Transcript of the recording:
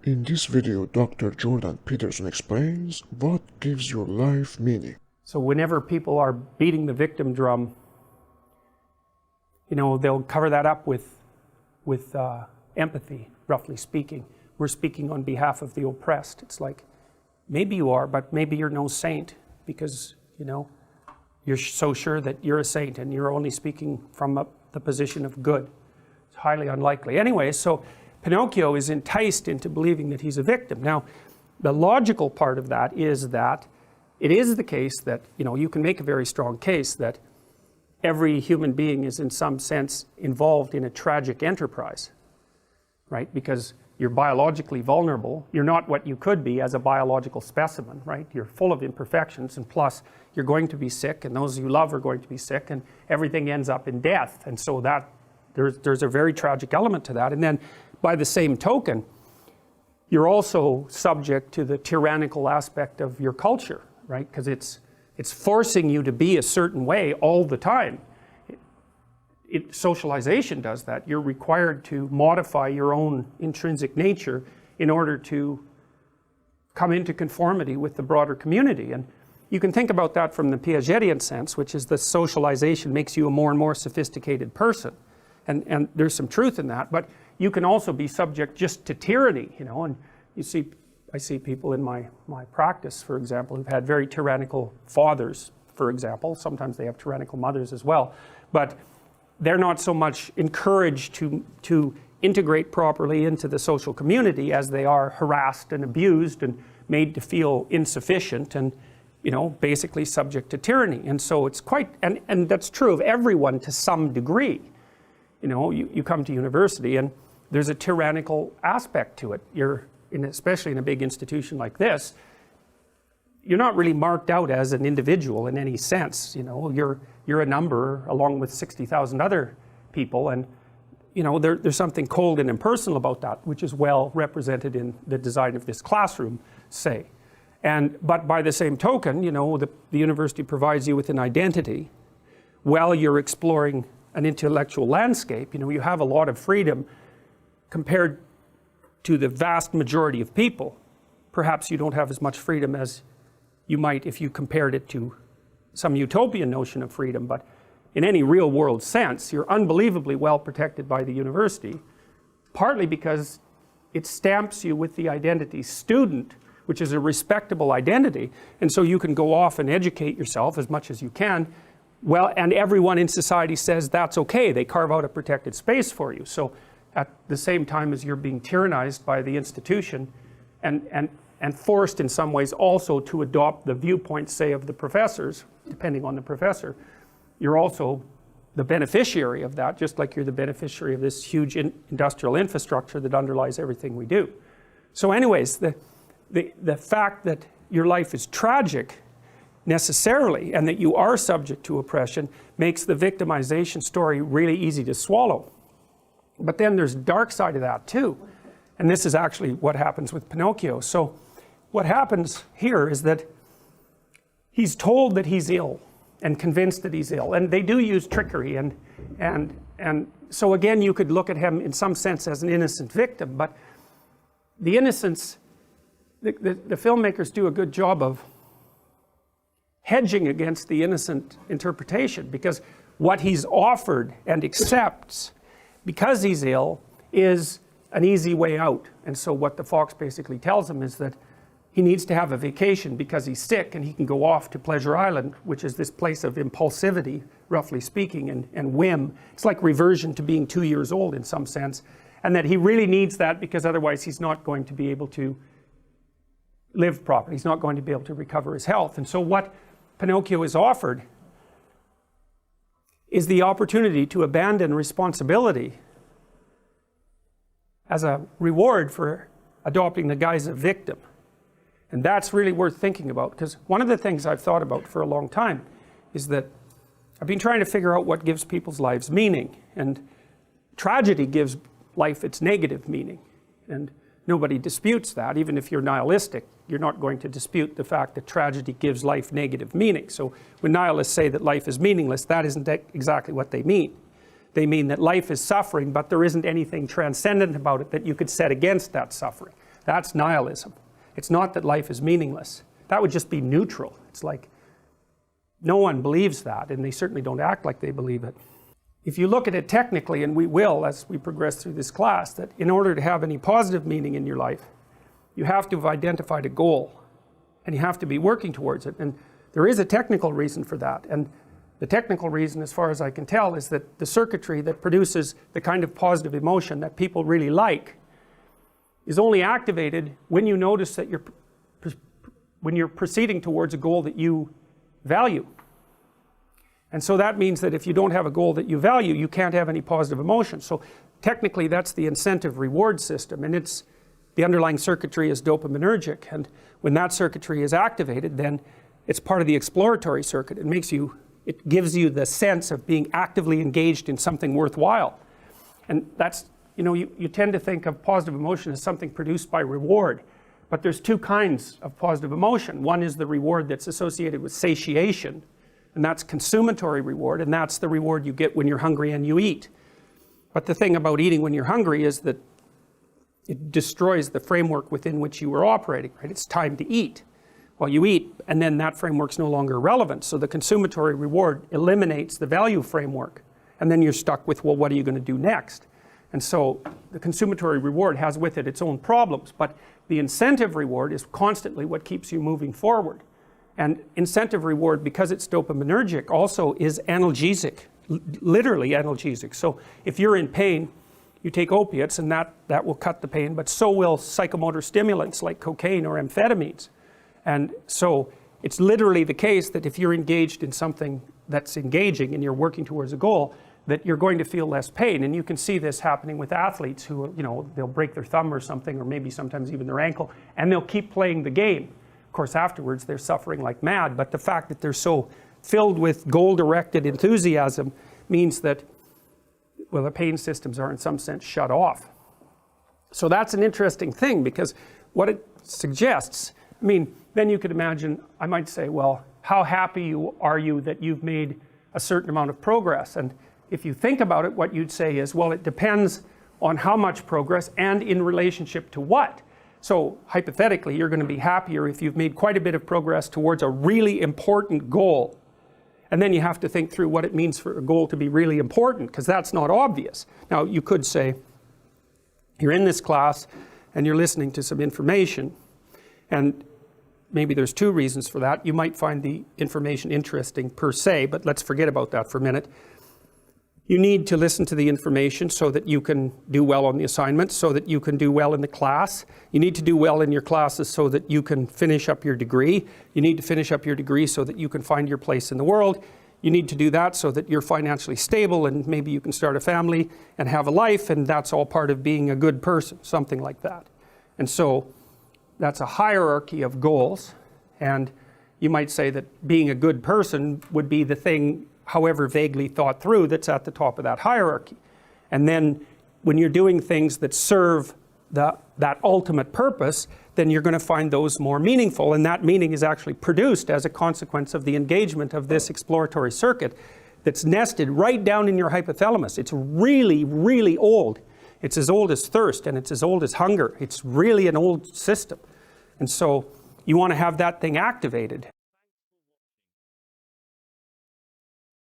In this video, Dr. Jordan Peterson explains what gives your life meaning. So whenever people are beating the victim drum, they'll cover that up with empathy, roughly speaking. We're speaking on behalf of the oppressed. It's like, maybe you are, but maybe you're no saint because, you're so sure that you're a saint and you're only speaking from the position of good. It's highly unlikely. Anyway, so Pinocchio is enticed into believing that he's a victim. Now, the logical part of that is that it is the case that, you can make a very strong case that every human being is in some sense involved in a tragic enterprise, right? Because you're biologically vulnerable. You're not what you could be as a biological specimen, right? You're full of imperfections, and plus you're going to be sick, and those you love are going to be sick, and everything ends up in death. And so that there's a very tragic element to that. And then by the same token, you're also subject to the tyrannical aspect of your culture, right? Because it's forcing you to be a certain way all the time. Socialization does that. You're required to modify your own intrinsic nature in order to come into conformity with the broader community. And you can think about that from the Piagetian sense, which is that socialization makes you a more and more sophisticated person. And there's some truth in that, but you can also be subject just to tyranny, and I see people in my practice, for example, who've had very tyrannical fathers, for example. Sometimes they have tyrannical mothers as well, but they're not so much encouraged to integrate properly into the social community as they are harassed and abused and made to feel insufficient and, basically subject to tyranny. And so it's quite, and that's true of everyone to some degree. You come to university and there's a tyrannical aspect to it. Especially in a big institution like this, you're not really marked out as an individual in any sense. You're a number along with 60,000 other people, and there's something cold and impersonal about that, which is well represented in the design of this classroom, say. But by the same token, the university provides you with an identity while you're exploring an intellectual landscape. You have a lot of freedom compared to the vast majority of people. Perhaps you don't have as much freedom as you might if you compared it to some utopian notion of freedom, but in any real world sense, you're unbelievably well protected by the university, partly because it stamps you with the identity student, which is a respectable identity, and so you can go off and educate yourself as much as you can. Well, and everyone in society says that's okay. They carve out a protected space for you. So at the same time as you're being tyrannized by the institution and forced in some ways also to adopt the viewpoints, say, of the professors, depending on the professor, you're also the beneficiary of that, just like you're the beneficiary of this huge industrial infrastructure that underlies everything we do. So anyways, the fact that your life is tragic necessarily and that you are subject to oppression makes the victimization story really easy to swallow. But then there's a dark side of that too. And this is actually what happens with Pinocchio. So what happens here is that he's told that he's ill and convinced that he's ill. And they do use trickery. And so again, you could look at him in some sense as an innocent victim. But the innocence, the filmmakers do a good job of hedging against the innocent interpretation, because what he's offered and accepts because he's ill is an easy way out. And so what the fox basically tells him is that he needs to have a vacation because he's sick, and he can go off to Pleasure Island, which is this place of impulsivity, roughly speaking, and whim. It's like reversion to being 2 years old in some sense, and that he really needs that because otherwise he's not going to be able to live properly. He's not going to be able to recover his health. And so what Pinocchio is offered is the opportunity to abandon responsibility as a reward for adopting the guise of victim. And that's really worth thinking about, because one of the things I've thought about for a long time is that I've been trying to figure out what gives people's lives meaning. And tragedy gives life its negative meaning. And nobody disputes that. Even if you're nihilistic, you're not going to dispute the fact that tragedy gives life negative meaning. So when nihilists say that life is meaningless, that isn't exactly what they mean. They mean that life is suffering, but there isn't anything transcendent about it that you could set against that suffering. That's nihilism. It's not that life is meaningless. That would just be neutral. It's like no one believes that, and they certainly don't act like they believe it. If you look at it technically, and we will as we progress through this class, that in order to have any positive meaning in your life, you have to have identified a goal, and you have to be working towards it. And there is a technical reason for that. And the technical reason, as far as I can tell, is that the circuitry that produces the kind of positive emotion that people really like is only activated when you notice that when you're proceeding towards a goal that you value. And so that means that if you don't have a goal that you value, you can't have any positive emotion. So technically that's the incentive reward system, and the underlying circuitry is dopaminergic, and when that circuitry is activated, then it's part of the exploratory circuit. It gives you the sense of being actively engaged in something worthwhile. And that's, you tend to think of positive emotion as something produced by reward, but there's two kinds of positive emotion. One is the reward that's associated with satiation, and that's consummatory reward, and that's the reward you get when you're hungry and you eat. But the thing about eating when you're hungry is that it destroys the framework within which you were operating, right? It's time to eat. Well, you eat, and then that framework's no longer relevant. So the consummatory reward eliminates the value framework. And then you're stuck with, well, what are you going to do next? And so the consummatory reward has with it its own problems. But the incentive reward is constantly what keeps you moving forward. And incentive reward, because it's dopaminergic, also is analgesic, literally analgesic. So if you're in pain, you take opiates, and that will cut the pain, but so will psychomotor stimulants like cocaine or amphetamines. And so it's literally the case that if you're engaged in something that's engaging and you're working towards a goal, that you're going to feel less pain. And you can see this happening with athletes who, they'll break their thumb or something, or maybe sometimes even their ankle, and they'll keep playing the game. Of course, afterwards they're suffering like mad, but the fact that they're so filled with goal-directed enthusiasm means that, well, the pain systems are in some sense shut off. So that's an interesting thing, because what it suggests, then you could imagine, I might say, well, how happy are you that you've made a certain amount of progress? And if you think about it, what you'd say is, well, it depends on how much progress and in relationship to what. So hypothetically, you're going to be happier if you've made quite a bit of progress towards a really important goal. And then you have to think through what it means for a goal to be really important, because that's not obvious. Now, you could say, you're in this class and you're listening to some information, and maybe there's two reasons for that. You might find the information interesting per se, but let's forget about that for a minute. You need to listen to the information so that you can do well on the assignments, so that you can do well in the class. You need to do well in your classes so that you can finish up your degree. You need to finish up your degree so that you can find your place in the world. You need to do that so that you're financially stable, and maybe you can start a family and have a life, and that's all part of being a good person, something like that. And so that's a hierarchy of goals, and you might say that being a good person would be the thing, however vaguely thought through, that's at the top of that hierarchy. And then when you're doing things that serve that ultimate purpose, then you're going to find those more meaningful, and that meaning is actually produced as a consequence of the engagement of this exploratory circuit that's nested right down in your hypothalamus. It's really, really old. It's as old as thirst, and it's as old as hunger. It's really an old system. And so you want to have that thing activated.